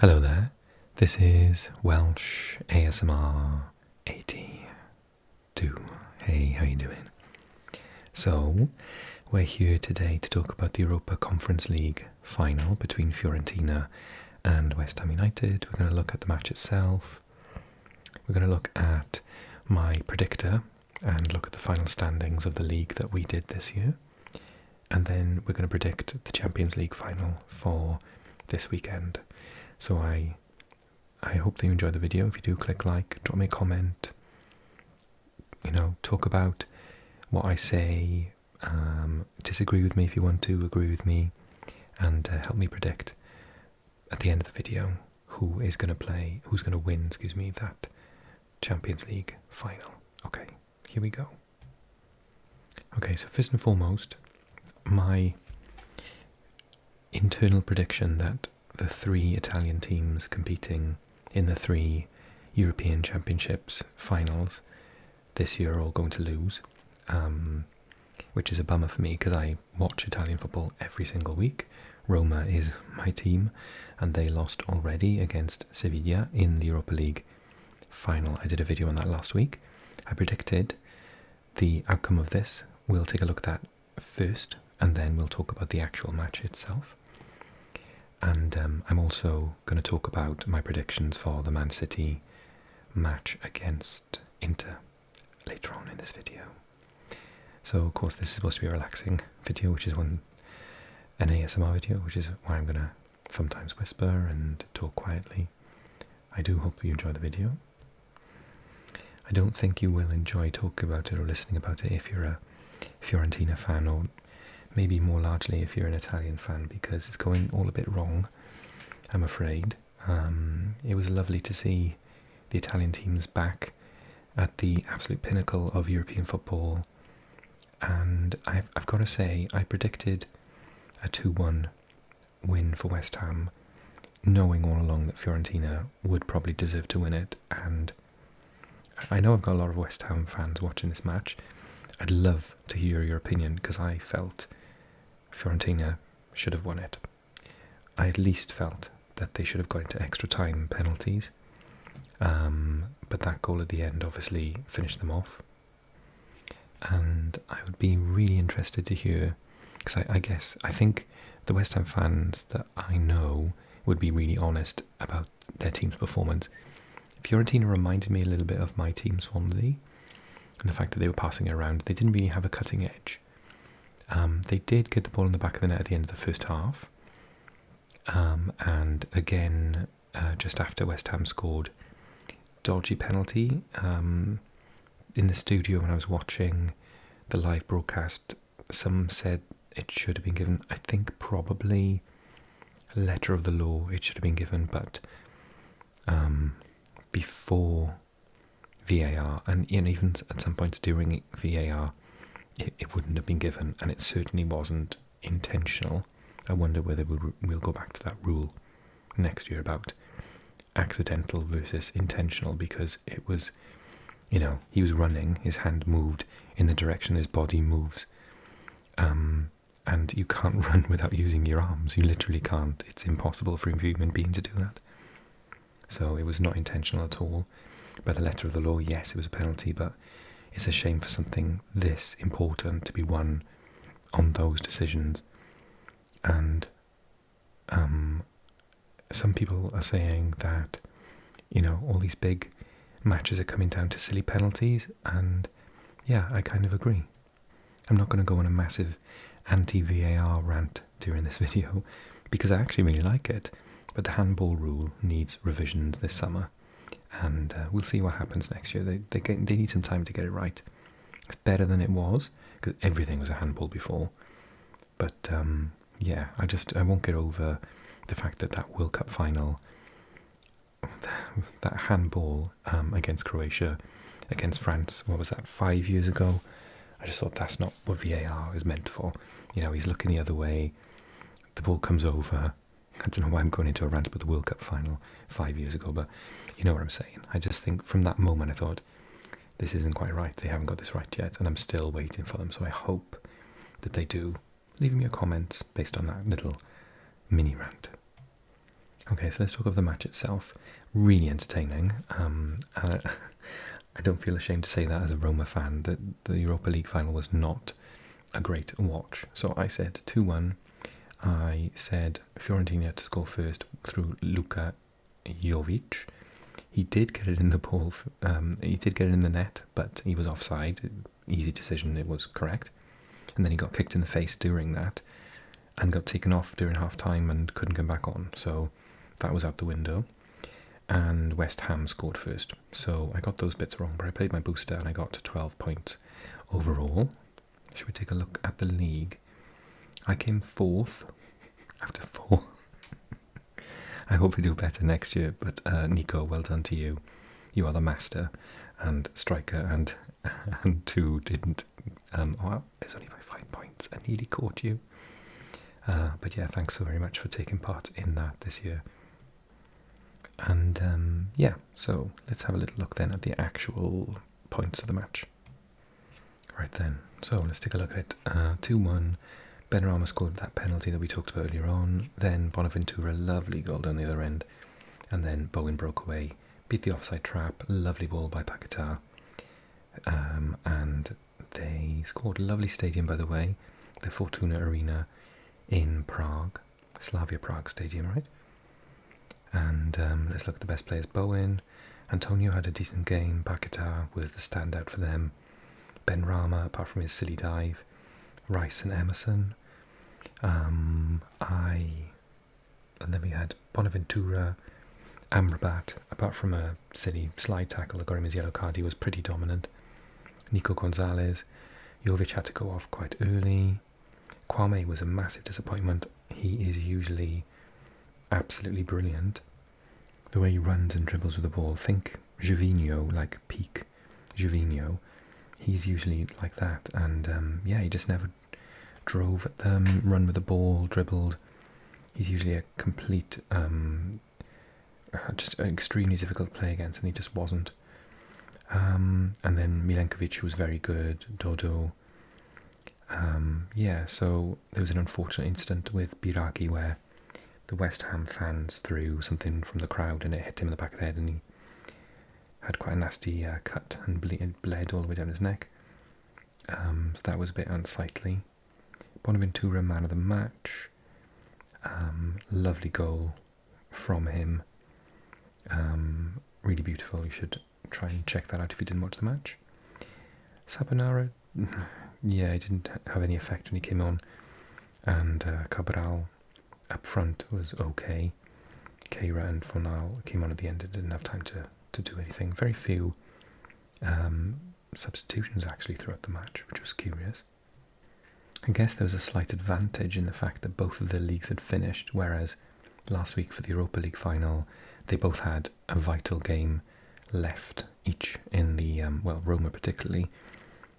Hello there, this is Welsh ASMR 82. Hey, how you doing? So, we're here today to talk about the Europa Conference League final between Fiorentina and West Ham United. We're going to look at the match itself. We're going to look at my predictor and look at the final standings of the league that we did this year. And then we're going to predict the Champions League final for this weekend. So I hope that you enjoy the video. If you do, click like, drop me a comment, talk about what I say, disagree with me if you want to, agree with me, and help me predict at the end of the video who's going to win, that Champions League final. Okay, here we go. Okay, so first and foremost, my internal prediction that the three Italian teams competing in the three European Championships finals this year are all going to lose, which is a bummer for me because I watch Italian football every single week. Roma is my team, and they lost already against Sevilla in the Europa League final. I did a video on that last week. I predicted the outcome of this. We'll take a look at that first, and then we'll talk about the actual match itself. And I'm also going to talk about my predictions for the Man City match against Inter later on in this video. So, of course, this is supposed to be a relaxing video, which is an ASMR video, which is why I'm going to sometimes whisper and talk quietly. I do hope you enjoy the video. I don't think you will enjoy talking about it or listening about it if you're a Fiorentina fan, or maybe more largely if you're an Italian fan, because it's going all a bit wrong, I'm afraid. It was lovely to see the Italian teams back at the absolute pinnacle of European football, and I've got to say, I predicted a 2-1 win for West Ham, knowing all along that Fiorentina would probably deserve to win it. And I know I've got a lot of West Ham fans watching this match. I'd love to hear your opinion, because I felt Fiorentina should have won it. I at least felt that they should have gone into extra time penalties, but that goal at the end obviously finished them off. And I would be really interested to hear, because I think the West Ham fans that I know would be really honest about their team's performance. Fiorentina reminded me a little bit of my team, Swansea, and the fact that they were passing it around. They didn't really have a cutting edge. They did get the ball in the back of the net at the end of the first half, and again, just after West Ham scored, dodgy penalty. In the studio when I was watching the live broadcast, some said it should have been given. I think probably letter of the law it should have been given, but before VAR, and even at some points during VAR, it wouldn't have been given, and it certainly wasn't intentional. I wonder whether we'll go back to that rule next year about accidental versus intentional, because it was, he was running, his hand moved in the direction his body moves, and you can't run without using your arms. You literally can't. It's impossible for a human being to do that. So it was not intentional at all. By the letter of the law, yes, it was a penalty, but it's a shame for something this important to be won on those decisions. And some people are saying that, all these big matches are coming down to silly penalties, and yeah, I kind of agree. I'm not going to go on a massive anti-VAR rant during this video, because I actually really like it, but the handball rule needs revisions this summer. And we'll see what happens next year. They need some time to get it right. It's better than it was, because everything was a handball before. But yeah, I won't get over the fact that World Cup final, that handball against Croatia, against France, what was that, 5 years ago? I just thought that's not what VAR is meant for. He's looking the other way, the ball comes over. I don't know why I'm going into a rant about the World Cup final 5 years ago, but you know what I'm saying. I just think from that moment I thought, this isn't quite right. They haven't got this right yet, and I'm still waiting for them. So I hope that they do. Leave me your comments based on that little mini rant. Okay, so let's talk about the match itself. Really entertaining. I don't feel ashamed to say that as a Roma fan, that the Europa League final was not a great watch. So I said 2-1. I said Fiorentina to score first through Luka Jovic. He did get it in the ball. He did get it in the net, but he was offside. Easy decision. It was correct. And then he got kicked in the face during that, and got taken off during half time and couldn't come back on. So that was out the window. And West Ham scored first. So I got those bits wrong, but I played my booster and I got to 12 points overall. Should we take a look at the league? I came fourth after 4. I hope we do better next year, but Nico, well done to you. You are the master and striker, and 2 didn't. Well, it's only by 5 points. I nearly caught you. But yeah, thanks so very much for taking part in that this year. And yeah, so let's have a little look then at the actual points of the match. Right then, so let's take a look at it. 2-1. Benrahma scored that penalty that we talked about earlier on. Then Bonaventura, lovely goal down the other end. And then Bowen broke away, beat the offside trap. Lovely ball by Paquetá. And they scored. Lovely stadium, by the way. The Fortuna Arena in Prague. Slavia Prague Stadium, right? And let's look at the best players. Bowen. Antonio had a decent game. Paquetá was the standout for them. Benrahma, apart from his silly dive. Rice and Emerson. And then we had Bonaventura, Amrabat, apart from a silly slide tackle that got him his yellow card, he was pretty dominant. Nico Gonzalez. Jovic had to go off quite early. Kwame was a massive disappointment. He is usually absolutely brilliant. The way he runs and dribbles with the ball. Think Gervinho, like peak Gervinho. He's usually like that, and yeah, he just never drove at them, run with the ball, dribbled. He's usually a complete, just an extremely difficult to play against, and he just wasn't. And then Milenkovic was very good, Dodo. Yeah, so there was an unfortunate incident with Biragi where the West Ham fans threw something from the crowd and it hit him in the back of the head, and he had quite a nasty cut and bled all the way down his neck. So that was a bit unsightly. Bonaventura, man of the match. Lovely goal from him. Really beautiful. You should try and check that out if you didn't watch the match. Saponara, yeah, he didn't have any effect when he came on. And Cabral up front was okay. Keira and Fornal came on at the end and didn't have time to do anything. Very few substitutions actually throughout the match, which was curious. I guess there was a slight advantage in the fact that both of the leagues had finished, whereas last week for the Europa League final they both had a vital game left each in the well, Roma particularly,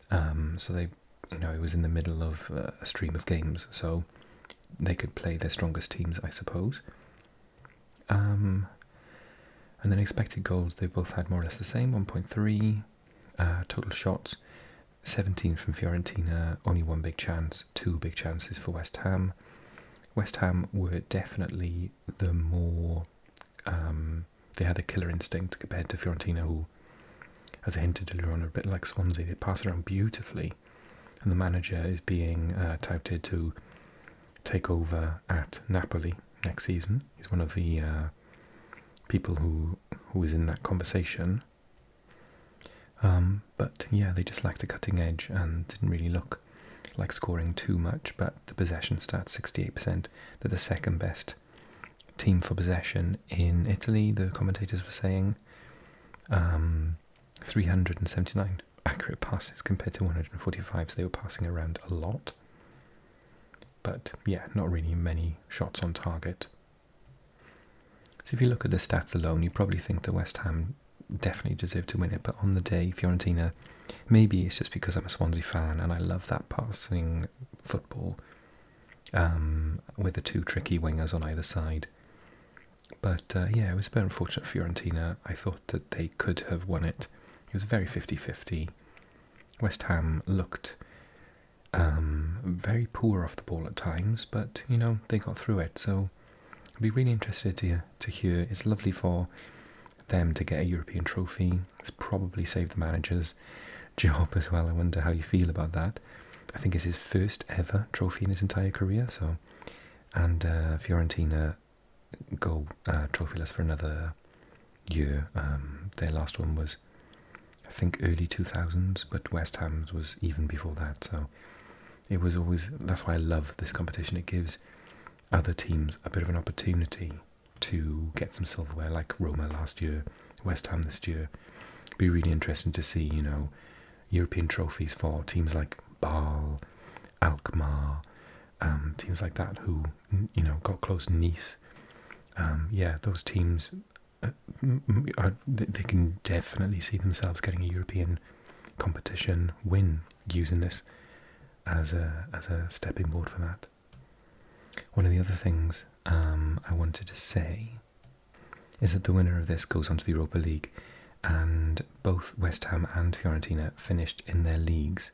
so they, it was in the middle of a stream of games, so they could play their strongest teams, I suppose. And then expected goals, they both had more or less the same, 1.3. Total shots, 17 from Fiorentina, only one big chance, 2 big chances for West Ham. West Ham were definitely the more, they had the killer instinct compared to Fiorentina, who, as I hinted earlier on, are a bit like Swansea. They pass it around beautifully, and the manager is being touted to take over at Napoli next season. He's one of the people who is in that conversation. But yeah, they just lacked a cutting edge and didn't really look like scoring too much, but the possession stats, 68%. They're the second best team for possession in Italy, the commentators were saying. 379 accurate passes compared to 145, so they were passing around a lot. But yeah, not really many shots on target. So if you look at the stats alone, you probably think that West Ham definitely deserved to win it, but on the day, Fiorentina, maybe it's just because I'm a Swansea fan and I love that passing football with the 2 tricky wingers on either side. But yeah, it was a bit unfortunate for Fiorentina. I thought that they could have won it. It was very 50-50. West Ham looked very poor off the ball at times, but they got through it. So I'd be really interested to hear. It's lovely for them to get a European trophy. It's probably saved the manager's job as well. I wonder how you feel about that. I think it's his first ever trophy in his entire career. So, and Fiorentina go trophyless for another year. Their last one was, I think, early 2000s, but West Ham's was even before that. So it was always, that's why I love this competition. It gives other teams a bit of an opportunity to get some silverware, like Roma last year, West Ham this year. Be really interesting to see, you know, European trophies for teams like Bâle, Alkmaar, teams like that who, you know, got close. Nice. Yeah, those teams, they can definitely see themselves getting a European competition win, using this as a stepping board for that. One of the other things I wanted to say is that the winner of this goes on to the Europa League, and both West Ham and Fiorentina finished in their leagues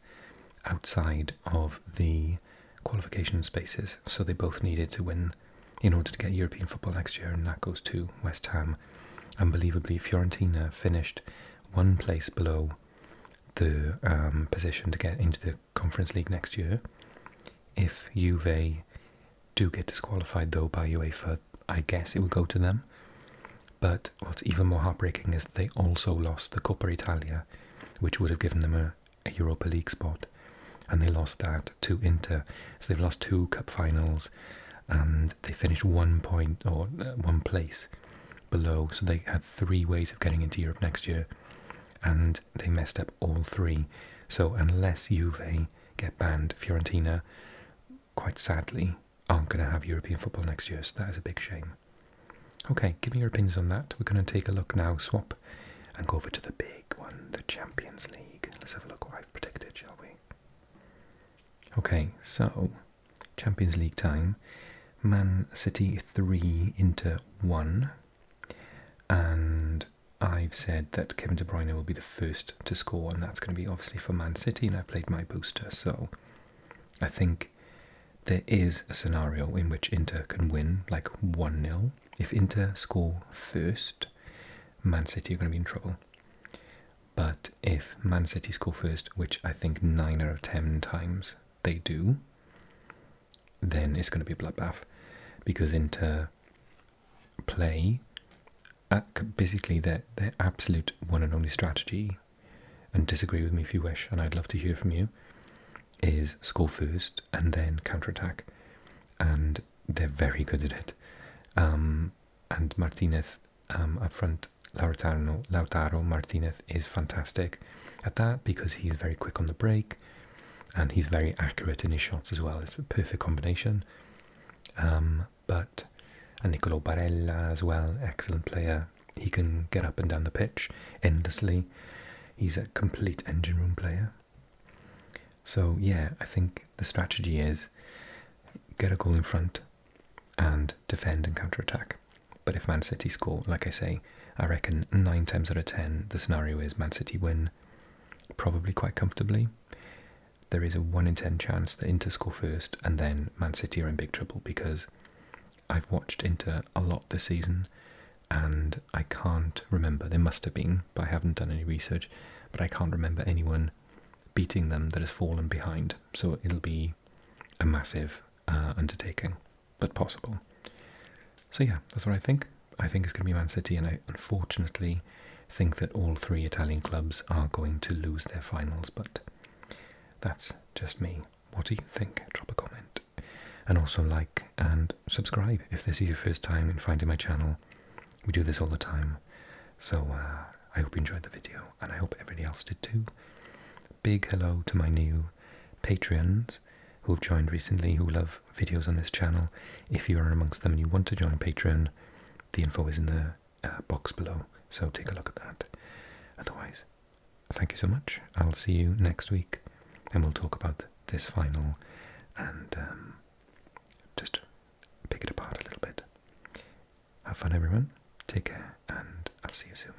outside of the qualification spaces, so they both needed to win in order to get European football next year, and that goes to West Ham. Unbelievably, Fiorentina finished one place below the position to get into the Conference League next year. If Juve do get disqualified though by UEFA, I guess it would go to them. But what's even more heartbreaking is they also lost the Coppa Italia, which would have given them a Europa League spot, and they lost that to Inter. So they've lost 2 cup finals, and they finished 1 point or 1 place below. So they had 3 ways of getting into Europe next year, and they messed up all 3. So unless Juve get banned, Fiorentina, quite sadly, aren't going to have European football next year. So that is a big shame. Okay, give me your opinions on that. We're going to take a look now, swap, and go over to the big one, the Champions League. Let's have a look what I've predicted, shall we? Okay, so Champions League time. Man City 3, Inter 1. And I've said that Kevin De Bruyne will be the first to score, and that's going to be obviously for Man City, and I played my booster, so I think there is a scenario in which Inter can win, like 1-0. If Inter score first, Man City are going to be in trouble. But if Man City score first, which I think 9 out of 10 times they do, then it's going to be a bloodbath, because Inter play basically their absolute one and only strategy, and disagree with me if you wish, and I'd love to hear from you, is score first and then counter-attack, and they're very good at it. And Martinez up front, Lautaro Martinez is fantastic at that, because he's very quick on the break and he's very accurate in his shots as well. It's a perfect combination. And Nicolo Barella as well, excellent player. He can get up and down the pitch endlessly. He's a complete engine room player. So yeah, I think the strategy is get a goal in front and defend and counter-attack. But if Man City score, like I say, I reckon 9 times out of 10 the scenario is Man City win, probably quite comfortably. There is a 1 in 10 chance that Inter score first, and then Man City are in big trouble, because I've watched Inter a lot this season, and I can't remember, there must have been, but I haven't done any research, but I can't remember anyone beating them that has fallen behind. So it'll be a massive undertaking, but possible. So yeah, that's what I think. I think it's going to be Man City, and I unfortunately think that all 3 Italian clubs are going to lose their finals, but that's just me. What do you think? Drop a comment. And also like and subscribe if this is your first time in finding my channel. We do this all the time. So I hope you enjoyed the video, and I hope everybody else did too. Big hello to my new Patreons who have joined recently, who love videos on this channel. If you are amongst them and you want to join Patreon, the info is in the box below, so take a look at that. Otherwise, thank you so much. I'll see you next week, and we'll talk about this final and just pick it apart a little bit. Have fun, everyone. Take care, and I'll see you soon.